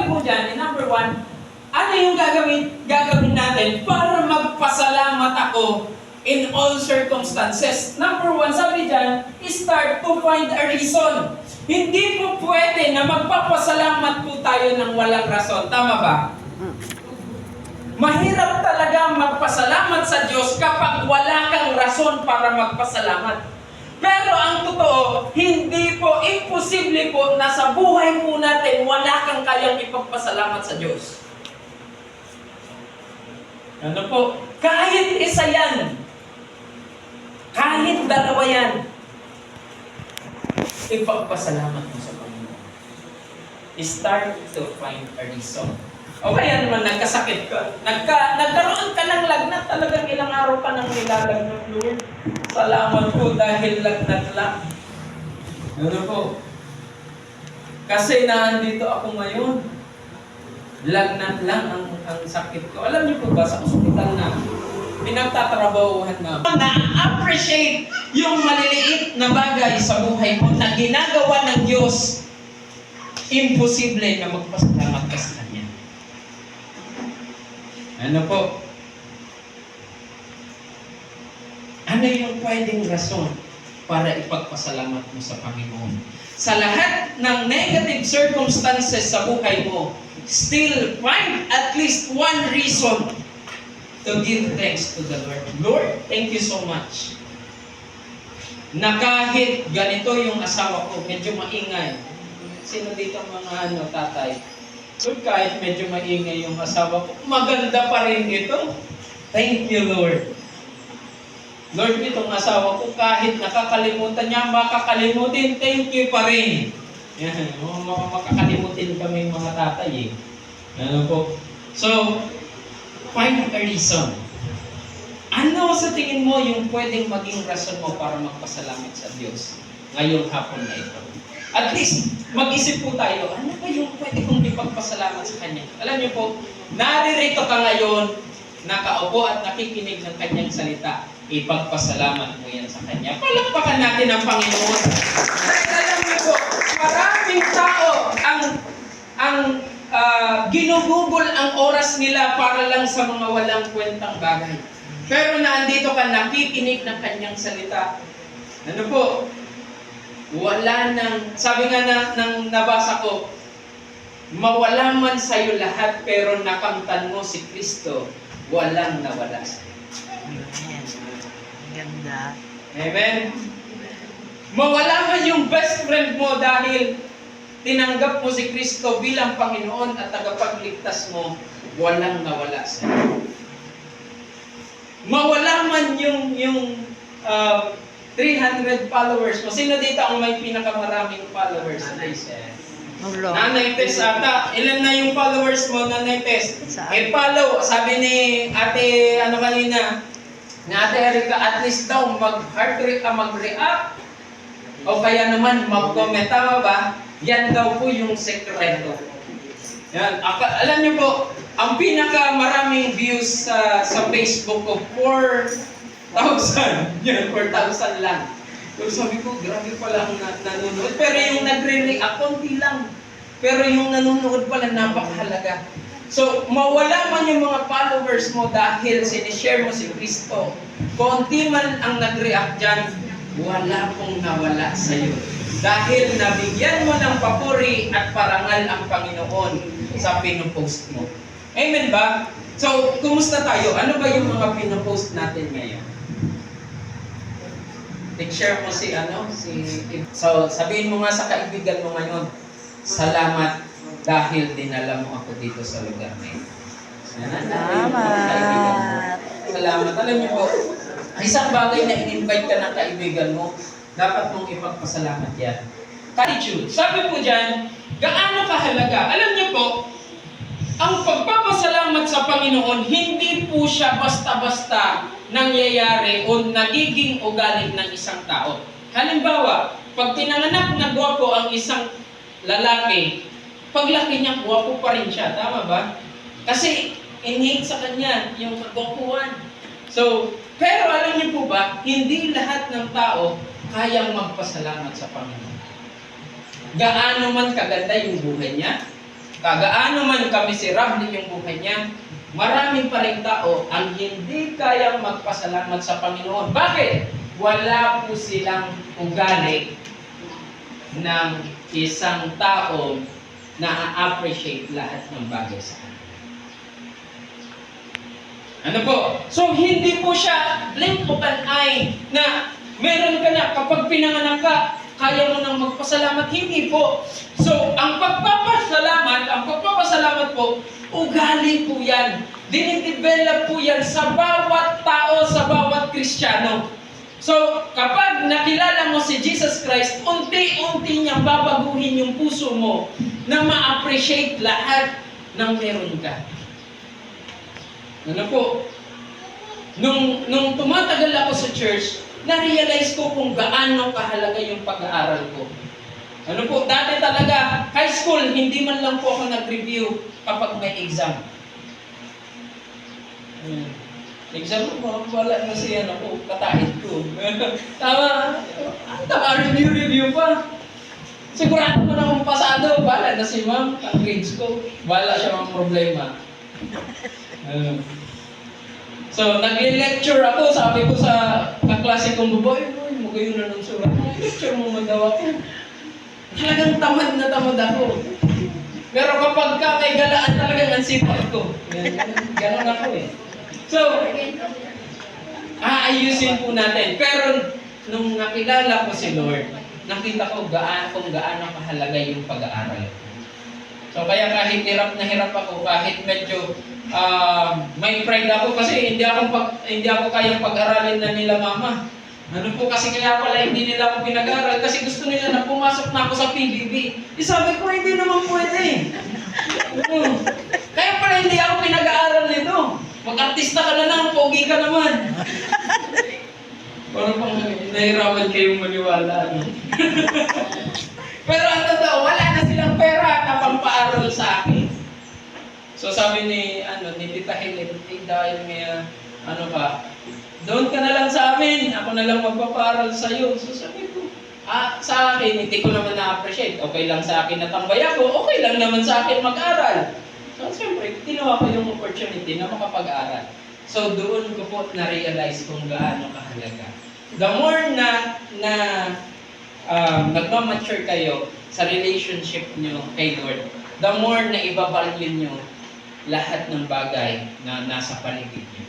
sabi po dyan, number 1, ano yung gagawin natin para magpasalamat ako in all circumstances? Number 1, sabi dyan, start to find a reason. Hindi po pwede na magpapasalamat po tayo ng walang rason. Tama ba? Mahirap talaga magpasalamat sa Diyos kapag wala kang rason para magpasalamat. Pero ang totoo, hindi po, imposible po na sa buhay po natin wala kang kayang ipagpasalamat sa Diyos. Ano po? Kahit isa yan, kahit dalawa yan, ipagpasalamat mo sa Panginoon. Start to find a reason. O kaya naman nagkasakit ka, nagkaroon ka ng lagnat, talagang ilang araw ka nang nilalagnat, Lord. Salamat po dahil lagnat lang. Ano po? Kasi nandito ako ngayon. Lagnat lang ang sakit ko. Alam niyo po ba sa ospital na pinagtatrabahuhan na na-appreciate yung maliliit na bagay sa buhay mo na ginagawa ng Diyos, imposible na magpasalamat ka sa Kanya. Ano po? Ano yung pwedeng rason para ipagpasalamat mo sa Panginoon? Sa lahat ng negative circumstances sa buhay mo, still find at least one reason to give thanks to the Lord. Lord, thank you so much. Na kahit ganito yung asawa ko, medyo maingay. Sino dito mga tatay? Lord, kahit medyo maingay yung asawa ko, maganda pa rin ito. Thank you, Lord. Lord, itong asawa ko, kahit nakakalimutan niya, makakalimutin, thank you pa rin. Yan, makakalimutin kami mga tatay Ano po? So, find a reason. Ano sa tingin mo yung pwedeng maging rason mo para magpasalamat sa Diyos ngayong hapon na ito? At least, mag-isip po tayo, ano ba yung pwede kong ipagpasalamat sa Kanya? Alam niyo po, naririto ka ngayon, nakaupo at nakikinig ng Kanyang salita, ipagpasalamat mo yan sa Kanya. Palakpakan natin ang Panginoon. Dahil alam niyo po, maraming tao ang ginugugol ang oras nila para lang sa mga walang kwentang bagay. Pero naandito ka, nakikinig ng Kanyang salita. Ano po? Wala nang, sabi nga nang nabasa ko, mawala man sa'yo lahat pero nakamtan mo si Kristo, walang nawala sa'yo. Amen. Ganda. Amen? Mawala man yung best friend mo dahil tinanggap mo si Kristo bilang Panginoon at tagapagligtas mo, walang nawala sa'yo. Mawala man yung 300 followers mo. Sino dito ang may pinakamaraming followers? Nanay Tess ata. Ilan na yung followers mo, Nanay Tess? Follow. Sabi ni ate, kanina, ni ate Erica, at least daw mag-heart mag-react. O kaya naman mag-comment. Tama ba? Yan daw po yung sekreto. Yan. Alam niyo po, ang pinakamaraming views sa Facebook ko, 4,000. Yan, 4,000 lang. So sabi ko, grabe pala ang nanonood. Pero yung nagre-react, konti lang. Pero yung nanonood pala, napakahalaga. So, mawala man yung mga followers mo dahil sinishare mo si Kristo. Konti man ang nag-react dyan, wala pong nawala sa'yo. Dahil nabigyan mo ng papuri at parangal ang Panginoon sa pinupost mo. Amen ba? So, kumusta tayo? Ano ba yung mga pinupost natin ngayon? I-share mo So, sabihin mo nga sa kaibigan mo ngayon, salamat dahil dinala mo ako dito sa lugar na ito. Salamat. Salamat. Alam niyo po, isang bagay na in-invite ka ng kaibigan mo, dapat mong ipagpasalamat yan. Gratitude. Sabi po dyan, gaano kahalaga? Alam niyo po, ang pagpapasalamat sa Panginoon, hindi po siya basta-basta nangyayari o nagiging ugali ng isang tao. Halimbawa, pag tinanganak na gwapo ang isang lalaki, paglaki niya, gwapo pa rin siya. Tama ba? Kasi innate sa kanya yung kagwapuan. So, pero alam niyo po ba, hindi lahat ng tao kayang magpasalamat sa Panginoon. Gaano man kaganda yung buhay niya, kagaano man kamiserable yung buhay niya, maraming pa rin tao ang hindi kayang magpasalamat sa Panginoon. Bakit? Wala po silang ugali ng isang tao na a-appreciate lahat ng bagay sa kanya. Ano po? So, hindi po siya blink of an eye na meron ka na kapag pinanganak ka, kaya mo nang magpasalamat. Hindi po. So, ang pagpapasalamat po, ugali po yan. Dinidevelop po yan sa bawat tao, sa bawat Kristiyano. So, kapag nakilala mo si Jesus Christ, unti-unti niyang babaguhin yung puso mo na ma-appreciate lahat ng meron ka. Ano po? Nung tumatagal ako sa church, na-realize ko kung gaano kahalaga yung pag-aaral ko. Ano po? Dati talaga, high school, hindi man lang po ako nag-review kapag may exam. Exam ko, wala na siya ako, katahid ko. Tama, review pa. Sigurado mo na akong pasado, wala na si ma'am, ang grades ko, wala siya mga problema. So, nag-lecture ako, sabi ko sa kaklase kong babae, magayon na ng surat. Lecture mo magawa ko. Talagang tamad na tamad ako. Pero kapag ka may galaan, talagang ang sipag ko. Ganon ako eh. So, aayusin po natin. Pero, nung nakilala ko si Lord, nakita ko kung gaano kahalaga yung pag-aaral. So, kaya kahit hirap na hirap ako, kahit medyo may pride ako kasi hindi ako kayang pag-aralin na nila mama. Ano po kasi kaya pala hindi nila ako pinag-aral kasi gusto nila na pumasok na ako sa PBB. Sabi ko, hindi naman pwede. Kaya pala hindi ako pinag-aaral nito. Mag-artista ka na lang, pogi ka naman. Parang pang nahiraman kayong maniwala. Pero ang totoo, wala na silang pera na pampaaral sa akin. So sabi ni Tita Helen, dahil may doon ka na lang sa amin, ako na lang magpapaaral sa iyo. So sabi ko, sa akin, hindi ko naman na-appreciate. Okay lang sa akin na tambay ako, okay lang naman sa akin mag-aral. So siyempre, tinuha ko yung opportunity na makapag-aral. So doon ko po na-realize kung gaano kahalaga. The more na nagmamature kayo sa relationship nyo kay Lord, the more na ibabalyo nyo lahat ng bagay na nasa paligid nyo.